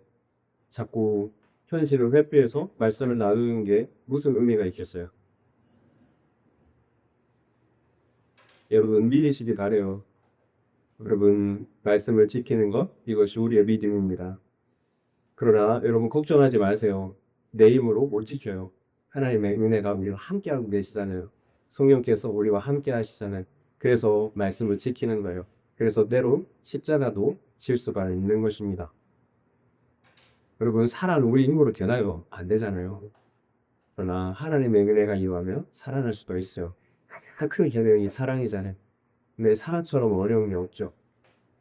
자꾸 현실을 회피해서 말씀을 나누는 게 무슨 의미가 있겠어요? 여러분, 믿으시기 바래요. 여러분, 말씀을 지키는 것, 이것이 우리의 믿음입니다. 그러나 여러분, 걱정하지 마세요. 내 힘으로 못 지켜요. 하나님의 은혜가 우리와 함께하고 계시잖아요. 성령께서 우리와 함께 하시잖아요. 그래서 말씀을 지키는 거예요. 그래서 때로 십자가도 질 수가 있는 것입니다. 여러분, 사랑은 우리 힘으로 되나요? 안 되잖아요. 그러나 하나님의 은혜가 임하면 살아날 수도 있어요. 다 큰 결정이 사랑이잖아요. 근데 사랑처럼 어려운 게 없죠.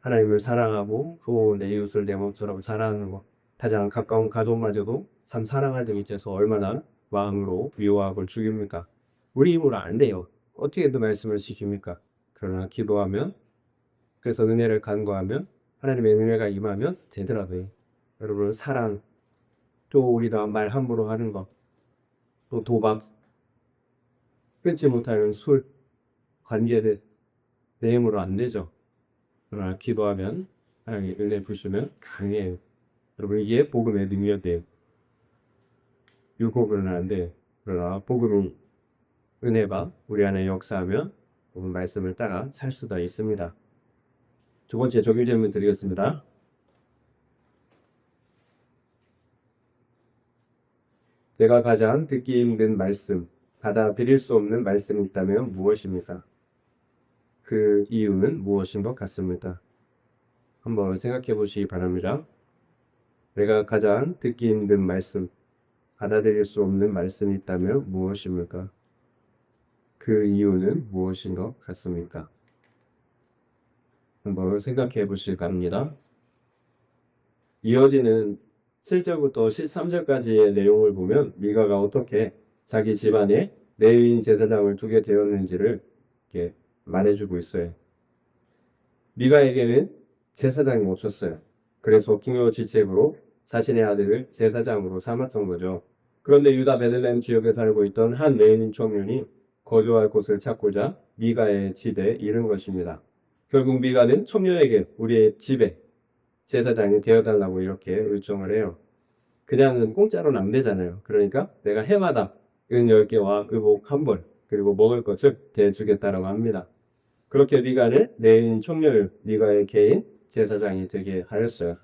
하나님을 사랑하고 또 내 이웃을 내 몸처럼 사랑하는 것. 가장 가까운 가족마저도 참 사랑할 때 있어서 얼마나 마음으로 미워하고 죽입니까? 우리 힘으로 안 돼요. 어떻게든 말씀을 지킵니까? 그러나 기도하면, 그래서 은혜를 간구하면, 하나님의 은혜가 임하면 되더라고요. 여러분, 사랑, 또 우리가 말 함부로 하는 것, 또 도박, 끊지 못하는 술, 관계들, 내 힘으로 안 되죠. 그러나 기도하면 하나님의 은혜 부시면 강해요. 여러분, 이게 복음의 능력이에요. 율법은 안 돼. 그러나 복음이, 은혜가 우리 안에 역사하면 복음 말씀을 따라 살 수가 있습니다. 두 번째 적용 질문 드리겠습니다. 제가 가장 듣기 힘든 말씀, 받아들일 수 없는 말씀이 있다면 무엇입니까? 그 이유는 무엇인 것 같습니다. 한번 생각해 보시기 바랍니다. 내가 가장 듣기 힘든 말씀, 받아들일 수 없는 말씀이 있다면 무엇입니까? 그 이유는 무엇인 것 같습니까? 한번 생각해 보실 겁니다. 이어지는 7절부터 13절까지의 내용을 보면 미가가 어떻게 자기 집안에 레위인 제사장을 두게 되었는지를 이렇게 말해주고 있어요. 미가에게는 제사장이 없었어요. 그래서 기묘지책으로 자신의 아들을 제사장으로 삼았던 거죠. 그런데 유다 베들레헴 지역에 살고 있던 한 레위인 청년이 거주할 곳을 찾고자 미가의 집에 이른 것입니다. 결국 미가는 청년에게 우리의 집에 제사장이 되어달라고 이렇게 요청을 해요. 그냥 공짜로는 안 되잖아요. 그러니까 내가 해마다 은 10개와 의복 한 벌, 그리고 먹을 것을 대주겠다라고 합니다. 그렇게 미가는 레인 총렬 미가의 개인 제사장이 되게 하였어요.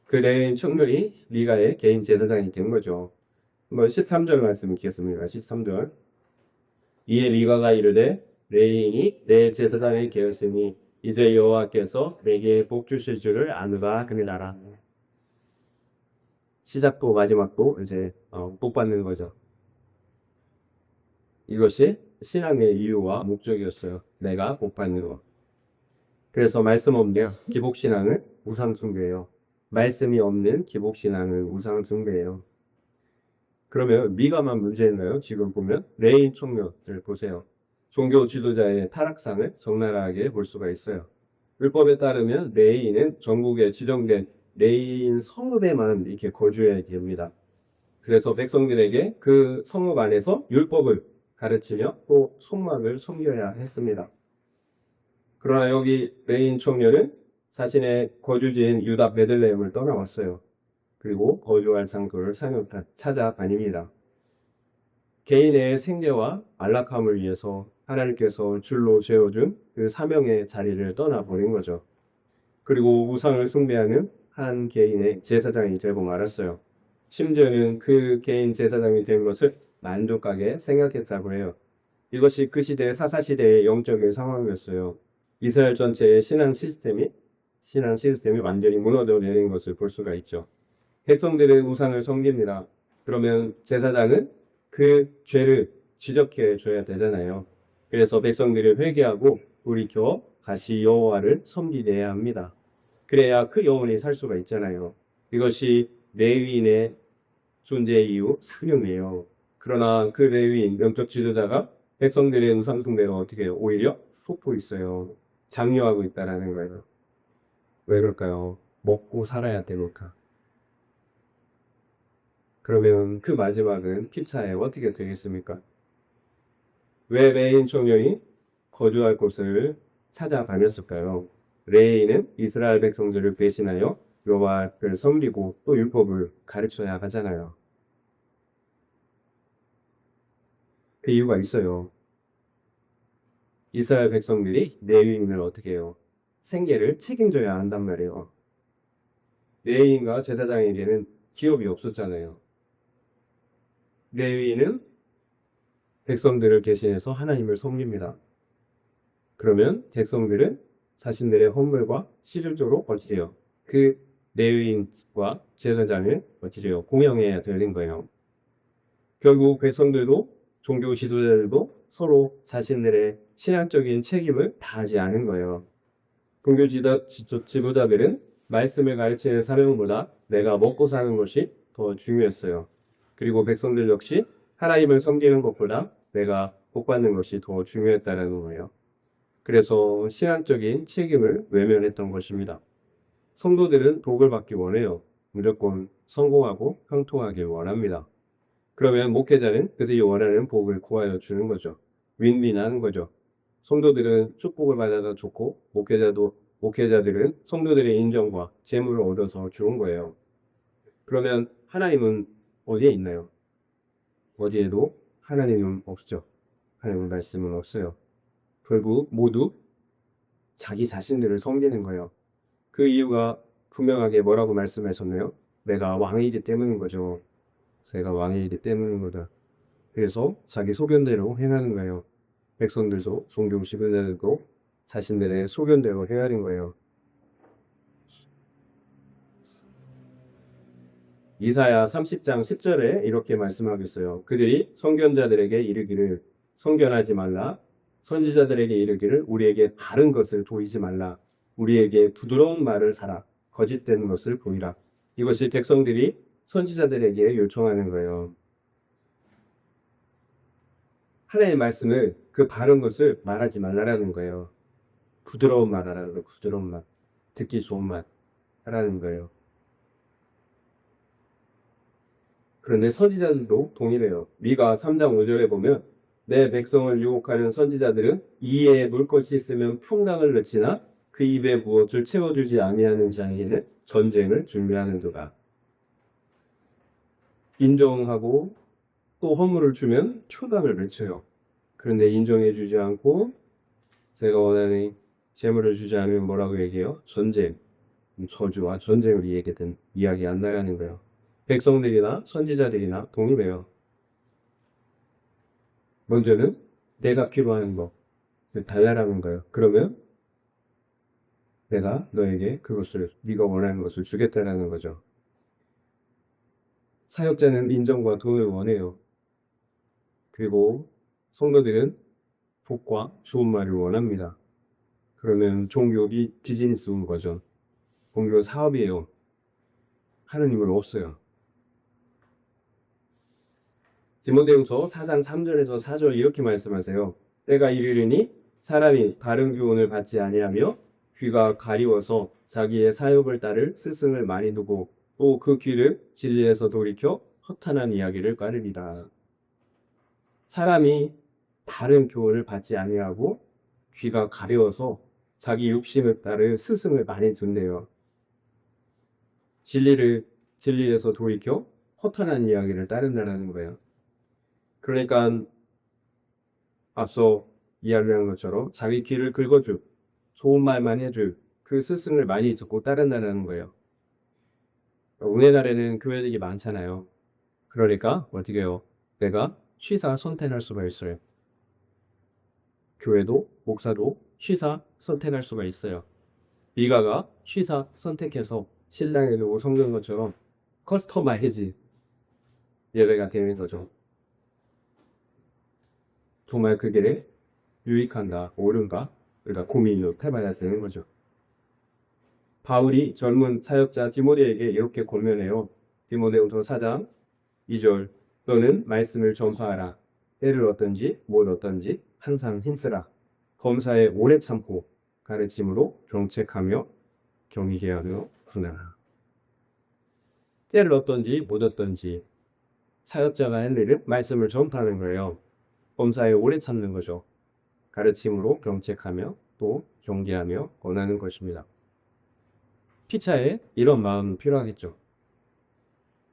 그 레인 총렬이 미가의 개인 제사장이 된 거죠. 한번 13절 말씀 읽겠습니다. 13절. 이에 미가가 이르되 레인이 내 제사장이 되었으니 이제 여호와께서 내게 복 주실 줄을 아느라 그니라라. 시작도 마지막도 이제 복 받는 거죠. 이것이 신앙의 이유와 목적이었어요. 내가 복 받는 것. 그래서 말씀 없는 기복신앙은 우상숭배예요. 말씀이 없는 기복신앙은 우상숭배예요. 그러면 미가만 문제인가요? 지금 보면 레인 총묘를 보세요. 종교 지도자의 타락상을 적나라하게 볼 수가 있어요. 율법에 따르면 레인은 전국에 지정된 레인 성읍에만 이렇게 거주해야 됩니다. 그래서 백성들에게 그 성읍 안에서 율법을 가르치며 또 성막을 섬겨야 했습니다. 그러나 여기 레인 청년은 자신의 거주지인 유다 베들레헴을 떠나왔어요. 그리고 거주할 장소를 찾아다닙니다. 개인의 생계와 안락함을 위해서 하나님께서 줄로 세워준 그 사명의 자리를 떠나버린 거죠. 그리고 우상을 숭배하는 한 개인의 제사장이 되고 말았어요. 심지어는 그 개인 제사장이 된 것을 만족하게 생각했다고 해요. 이것이 그 시대 사사시대의 영적인 상황이었어요. 이스라엘 전체의 신앙 시스템이 완전히 무너져 내린 것을 볼 수가 있죠. 백성들의 우상을 섬깁니다. 그러면 제사장은 그 죄를 지적해 줘야 되잖아요. 그래서 백성들이 회개하고 돌이켜 다시 여호와를 섬기려야 합니다. 그래야 그 영혼이 살 수가 있잖아요. 이것이 레위인의 존재 이유 사명이에요. 그러나 그 레위인 영적 지도자가 백성들의 우상 숭배를 어떻게 해요? 오히려 속고 있어요. 장려하고 있다라는 거예요. 왜 그럴까요? 먹고 살아야 되니까. 그러면 그 마지막은 피차에 어떻게 되겠습니까? 왜 레인 총령이 거주할 곳을 찾아다녔을까요? 레인은 이스라엘 백성들을 배신하여 여호와를 섬기고 또 율법을 가르쳐야 하잖아요. 그 이유가 있어요. 이스라엘 백성들이 레위인을 어떻게 해요? 생계를 책임져야 한단 말이에요. 레위인과 제사장에게는 기업이 없었잖아요. 레위인은 백성들을 대신해서 하나님을 섬깁니다. 그러면 백성들은 자신들의 헌물과 시술조로 어찌해요? 그 레위인과 제사장을 어찌해요? 공양해야 되는 거예요. 결국 백성들도 종교 지도자들도 서로 자신들의 신앙적인 책임을 다하지 않은 거예요. 종교 지도자들은 말씀을 가르치는 사명보다 내가 먹고 사는 것이 더 중요했어요. 그리고 백성들 역시 하나님을 섬기는 것보다 내가 복받는 것이 더 중요했다는 거예요. 그래서 신앙적인 책임을 외면했던 것입니다. 성도들은 복을 받기 원해요. 무조건 성공하고 형통하길 원합니다. 그러면 목회자는 그들이 원하는 복을 구하여 주는 거죠. 윈윈하는 거죠. 성도들은 축복을 받아서 좋고 목회자들은 성도들의 인정과 재물을 얻어서 주는 거예요. 그러면 하나님은 어디에 있나요? 어디에도 하나님은 없죠. 하나님의 말씀은 없어요. 결국 모두 자기 자신들을 섬기는 거예요. 그 이유가 분명하게 뭐라고 말씀하셨나요? 내가 왕이기 때문인 거죠. 제가 왕이기 때문인 거다. 그래서 자기 소견대로 행하는 거예요. 백성들도 종교 지도자들도 자신들의 소견대로 행하는 거예요. 이사야 30장 10절에 이렇게 말씀하겠어요. 그들이 선견자들에게 이르기를 선견하지 말라. 선지자들에게 이르기를 우리에게 다른 것을 보이지 말라. 우리에게 부드러운 말을 사라. 거짓된 것을 보이라. 이것이 백성들이 선지자들에게 요청하는 거예요. 하나님의 말씀을 그 바른 것을 말하지 말라라는 거예요. 부드러운 말 하라는 거예요. 부드러운 말. 듣기 좋은 말 하라는 거예요. 그런데 선지자들도 동일해요. 미가 3장 5절에 보면 내 백성을 유혹하는 선지자들은 이에 놀 것이 있으면 풍랑을 넣지나 그 입에 무엇을 채워주지 아니하는 자에게는 전쟁을 준비하는도다. 인정하고 또 허물을 주면 초당을 외쳐요. 그런데 인정해주지 않고 제가 원하는 재물을 주지 않으면 뭐라고 얘기해요? 전쟁, 저주와 전쟁을 이야기 안 나가는 거예요. 백성들이나 선지자들이나 동일해요. 먼저는 내가 필요한 거 달라라는 거예요. 그러면 내가 너에게 그것을 네가 원하는 것을 주겠다라는 거죠. 사역자는 인정과 돈을 원해요. 그리고 성도들은 복과 좋은 말을 원합니다. 그러면 종교비 비즈니스인 거죠. 종교 사업이에요. 하느님은 없어요. 디모데후서 4장 3절에서 4절 이렇게 말씀하세요. 때가 이르리니 사람이 바른 교훈을 받지 아니하며 귀가 가리워서 자기의 사욕을 따를 스승을 많이 두고 또 그 귀를 진리에서 돌이켜 허탄한 이야기를 까르리라. 사람이 바른 교훈을 받지 아니하고 귀가 가려워서 자기 욕심을 따를 스승을 많이 둔대요. 진리에서 돌이켜 허탄한 이야기를 따른다는 거예요. 그러니까 앞서 이야기한 것처럼 자기 귀를 긁어줄, 좋은 말만 해줄 그 스승을 많이 듣고 따른다는 거예요. 우리나라에는 교회들이 많잖아요. 그러니까 어떻게 해요? 내가 취사 선택할 수가 있어요. 교회도 목사도 취사 선택할 수가 있어요. 미가가 취사 선택해서 신랑에 두고 섬긴 것처럼 커스터마이즈 예배가 되는 거죠. 정말 그게 유익한가 옳은가 우리가 고민을 해봐야 되는 거죠. 바울이 젊은 사역자 디모데에게 이렇게 권면해요. 디모데후서 4장 2절 너는 말씀을 전수하라. 때를 얻든지 뭘 얻든지 항상 힘쓰라. 검사에 오래 참고 가르침으로 정책하며 경의케 하며 구나. 때를 얻든지 못 얻든지 사역자가 할 일은 말씀을 전파하는 거예요. 검사에 오래 참는 거죠. 가르침으로 경책하며 또 경계하며 권하는 것입니다. 피차에 이런 마음 필요하겠죠.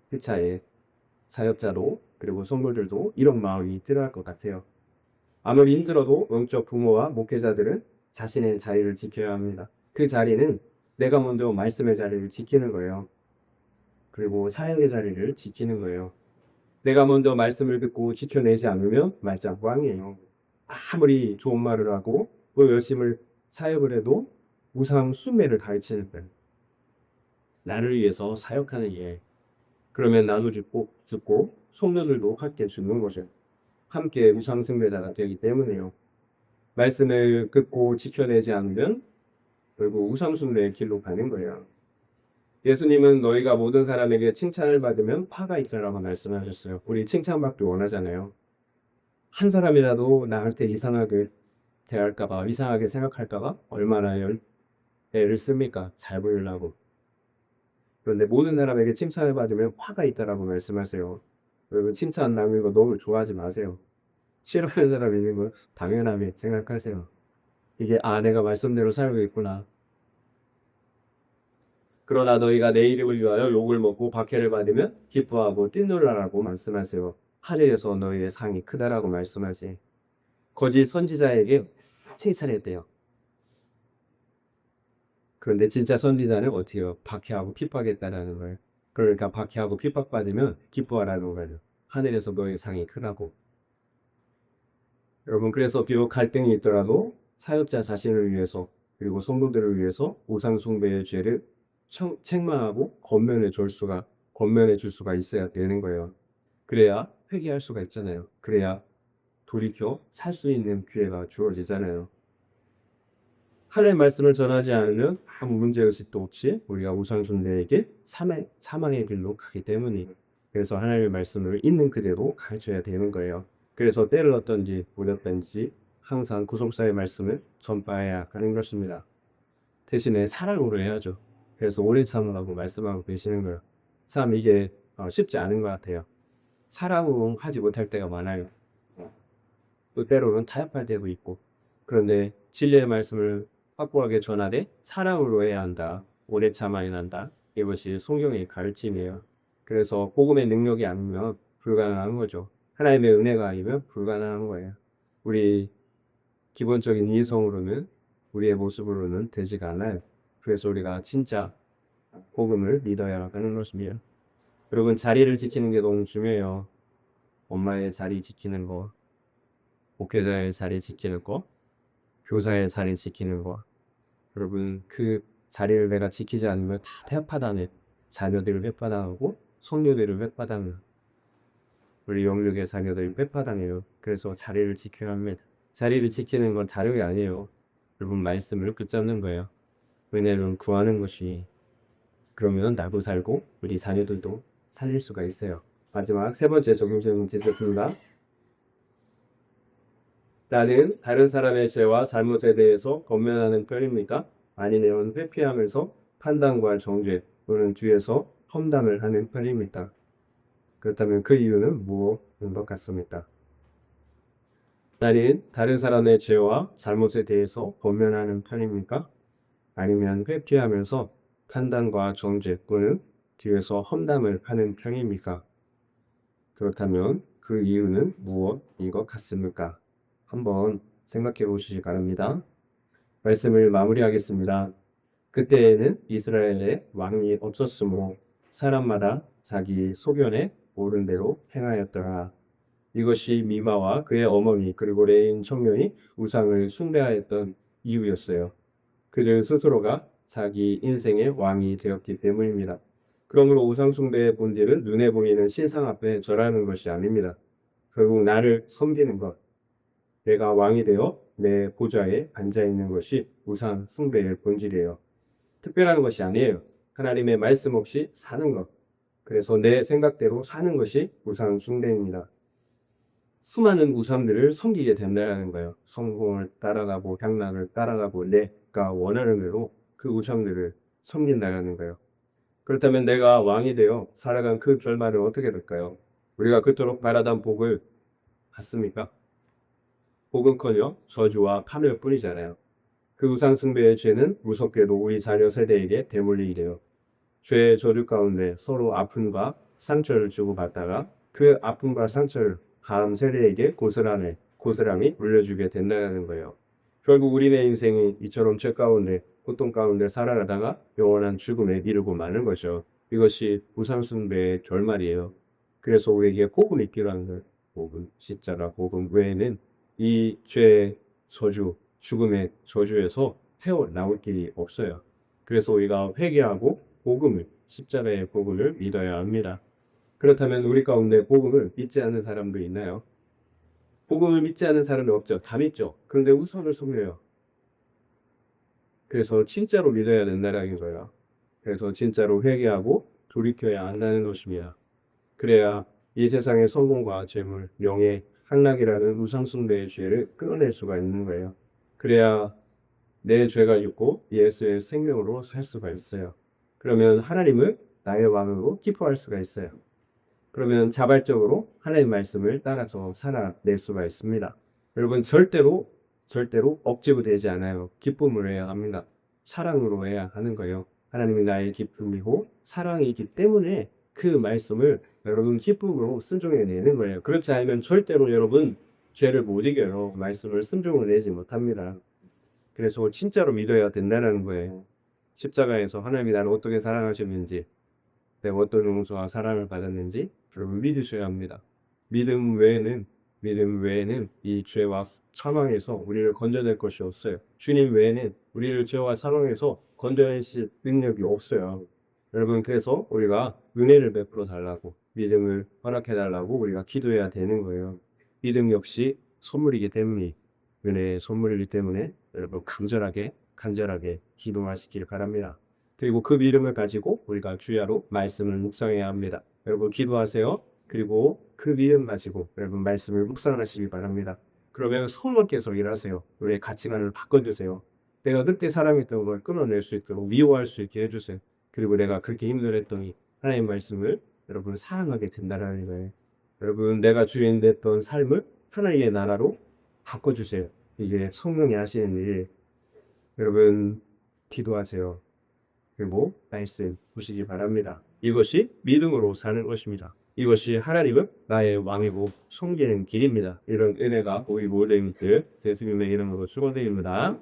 피차에 사역자도 그리고 성도들도 이런 마음이 필요할 것 같아요. 아무리 힘들어도 영적 부모와 목회자들은 자신의 자리를 지켜야 합니다. 그 자리는 내가 먼저 말씀의 자리를 지키는 거예요. 그리고 사역의 자리를 지키는 거예요. 내가 먼저 말씀을 듣고 지켜내지 않으면 말짱 꽝이에요. 아무리 좋은 말을 하고 또 열심히 사역을 해도 우상 숭배를 가르치는 거예요. 나를 위해서 사역하는 일. 그러면 나도 죽고 성도들도 함께 죽는 거죠. 함께 우상 숭배자가 되기 때문에요. 말씀을 듣고 지켜내지 않으면 결국 우상 숭배의 길로 가는 거예요. 예수님은 너희가 모든 사람에게 칭찬을 받으면 파가 있다라고 말씀하셨어요. 우리 칭찬받기 원하잖아요. 한 사람이라도 나한테 이상하게 대할까봐, 이상하게 생각할까봐 얼마나 애를 씁니까? 잘 보이려고. 그런데 모든 사람에게 칭찬을 받으면 화가 있다라고 말씀하세요. 여러분 칭찬 나누는 거 너무 좋아하지 마세요. 싫어하는 사람 있는 걸 당연하게 생각하세요. 이게 내가 말씀대로 살고 있구나. 그러나 너희가 내 이름을 위하여 욕을 먹고 박해를 받으면 기뻐하고 뛴놀라라고 말씀하세요. 하늘에서 너희의 상이 크다라고 말씀하시. 거짓 선지자에게 칭찬했대요. 그런데 진짜 선지자는 어떻게 해요? 박해하고 핍박했다라는 거예요. 그러니까 박해하고 핍박받으면 기뻐하라는 거예요. 하늘에서 너의 상이 크다고. 여러분 그래서 비록 갈등이 있더라도 사역자 자신을 위해서 그리고 성도들을 위해서 우상 숭배의 죄를 책망하고 권면해 줄 수가 권면해 줄 수가 있어야 되는 거예요. 그래야 회개할 수가 있잖아요. 그래야 돌이켜 살 수 있는 기회가 주어지잖아요. 하나님의 말씀을 전하지 않으면 아무 문제의식도 없이 우리가 우상숭배에게 사망의 길로 가기 때문이에요. 그래서 하나님의 말씀을 있는 그대로 가르쳐야 되는 거예요. 그래서 때를 얻든지 못얻든지 항상 구속사의 말씀을 전파해야 하는 것입니다. 대신에 사랑으로 해야죠. 그래서 오래 참으라고 말씀하고 계시는 거예요. 참 이게 쉽지 않은 것 같아요. 사랑으로 하지 못할 때가 많아요. 또 때로는 타협할 때도 있고. 그런데 진리의 말씀을 확고하게 전하되 사랑으로 해야 한다. 오래 참아야 한다. 이것이 성경의 가르침이에요. 그래서 복음의 능력이 아니면 불가능한 거죠. 하나님의 은혜가 아니면 불가능한 거예요. 우리 기본적인 이성으로는 우리의 모습으로는 되지가 않아요. 그래서 우리가 진짜 복음을 믿어야 하는 것입니다. 여러분 자리를 지키는 게 너무 중요해요. 엄마의 자리 지키는 거, 목회자의 자리 지키는 거, 교사의 자리 지키는 거. 여러분 그 자리를 내가 지키지 않으면 다 태파당해. 자녀들을 폐파당하고 성녀들을 폐파당해요. 우리 영육의 자녀들이 폐파당해요. 그래서 자리를 지켜야 합니다. 자리를 지키는 건 다른 게 아니에요. 여러분 말씀을 붙잡는 거예요. 은혜를 구하는 것이 그러면 나도 살고 우리 자녀들도 살릴 수가 있어요. 마지막 세 번째 적용적인 짓었습니다. 나는 다른 사람의 죄와 잘못에 대해서 권면하는 편입니까? 아니면 회피하면서 판단과 정죄 또는 뒤에서 험담을 하는 편입니까? 그렇다면 그 이유는 무엇인 것 같습니까? 나는 다른 사람의 죄와 잘못에 대해서 권면하는 편입니까? 아니면 회피하면서 판단과 정죄 또는 뒤에서 험담을 하는 편입니까? 그렇다면 그 이유는 무엇인 것 같습니까? 한번 생각해 보시기 바랍니다. 말씀을 마무리하겠습니다. 그때에는 이스라엘에 왕이 없었으므로 사람마다 자기 소견에 옳은 대로 행하였더라. 이것이 미마와 그의 어머니 그리고 레인 청년이 우상을 숭배하였던 이유였어요. 그들 스스로가 자기 인생의 왕이 되었기 때문입니다. 그러므로 우상 숭배의 본질은 눈에 보이는 신상 앞에 절하는 것이 아닙니다. 결국 나를 섬기는 것, 내가 왕이 되어 내 보좌에 앉아 있는 것이 우상 숭배의 본질이에요. 특별한 것이 아니에요. 하나님의 말씀 없이 사는 것. 그래서 내 생각대로 사는 것이 우상 숭배입니다. 수많은 우상들을 섬기게 된다는 거예요. 성공을 따라가고 향락을 따라가고 내가 원하는 대로 그 우상들을 섬긴다는 거예요. 그렇다면 내가 왕이 되어 살아간 그 결말은 어떻게 될까요? 우리가 그토록 바라던 복을 받습니까? 복은커녕 저주와 파멸 뿐이잖아요. 그 우상 숭배의 죄는 무섭게도 우리 자녀 세대에게 대물림이 돼요. 죄의 저주 가운데 서로 아픔과 상처를 주고받다가 그 아픔과 상처를 다음 세대에게 고스란히 물려주게 된다는 거예요. 결국 우리의 인생이 이처럼 죄 가운데 고통 가운데 살아가다가 영원한 죽음에 이르고 마는 거죠. 이것이 우상 숭배의 결말이에요. 그래서 우리에게 복음이 필요한 거예요. 복음, 십자가 복음 외에는 이 죄의 저주, 죽음의 저주에서 헤어나올 길이 없어요. 그래서 우리가 회개하고 복음을, 십자가의 복음을 믿어야 합니다. 그렇다면 우리 가운데 복음을 믿지 않는 사람도 있나요? 복음을 믿지 않는 사람은 없죠. 다 믿죠. 그런데 우상을 섬겨요. 그래서 진짜로 믿어야 된다는 거예요. 그래서 진짜로 회개하고 돌이켜야 한다는 것입니다. 그래야 이 세상의 성공과 재물, 명예, 향락이라는 우상 숭배의 죄를 끊어낼 수가 있는 거예요. 그래야 내 죄가 있고 예수의 생명으로 살 수가 있어요. 그러면 하나님을 나의 왕으로 기뻐할 수가 있어요. 그러면 자발적으로 하나님의 말씀을 따라서 살아낼 수가 있습니다. 여러분 절대로 억지로 되지 않아요. 기쁨으로 해야 합니다. 사랑으로 해야 하는 거예요. 하나님이 나의 기쁨이고 사랑이기 때문에 그 말씀을 여러분 기쁨으로 순종해내는 거예요. 그렇지 않으면 절대로 여러분 죄를 못 이겨요. 말씀을 순종을 내지 못합니다. 그래서 진짜로 믿어야 된다는 거예요. 십자가에서 하나님이 나를 어떻게 사랑하셨는지, 내가 어떤 용서와 사랑을 받았는지 여러분 믿으셔야 합니다. 믿음 외에는 이 죄와 사망에서 우리를 건져낼 것이 없어요. 주님 외에는 우리를 죄와 사망에서 건져내실 능력이 없어요. 여러분, 그래서 우리가 은혜를 베풀어 달라고, 믿음을 허락해 달라고 우리가 기도해야 되는 거예요. 믿음 역시 선물이기 때문에, 은혜의 선물이기 때문에 여러분 간절하게 기도하시길 바랍니다. 그리고 그 믿음을 가지고 우리가 주야로 말씀을 묵상해야 합니다. 여러분, 기도하세요. 그리고 그 믿음 가지고 여러분 말씀을 묵상하시기 바랍니다. 그러면 성령께서 일하세요. 우리의 가치관을 바꿔주세요. 내가 그때 사람이었던 걸 끊어낼 수 있도록 위로할 수 있게 해주세요. 그리고 내가 그렇게 힘들었더니 하나님 말씀을 여러분 사랑하게 된다라는 거예요. 여러분, 내가 주인 됐던 삶을 하나님의 나라로 바꿔주세요. 이게 성령이 하시는 일. 여러분, 기도하세요. 그리고 말씀 보시기 바랍니다. 이것이 믿음으로 사는 것입니다. 이것이 하나님은 나의 왕이고 섬기는 길입니다. 이런 은혜가 우리 모두에게 예수님의 이름으로 축원드립니다.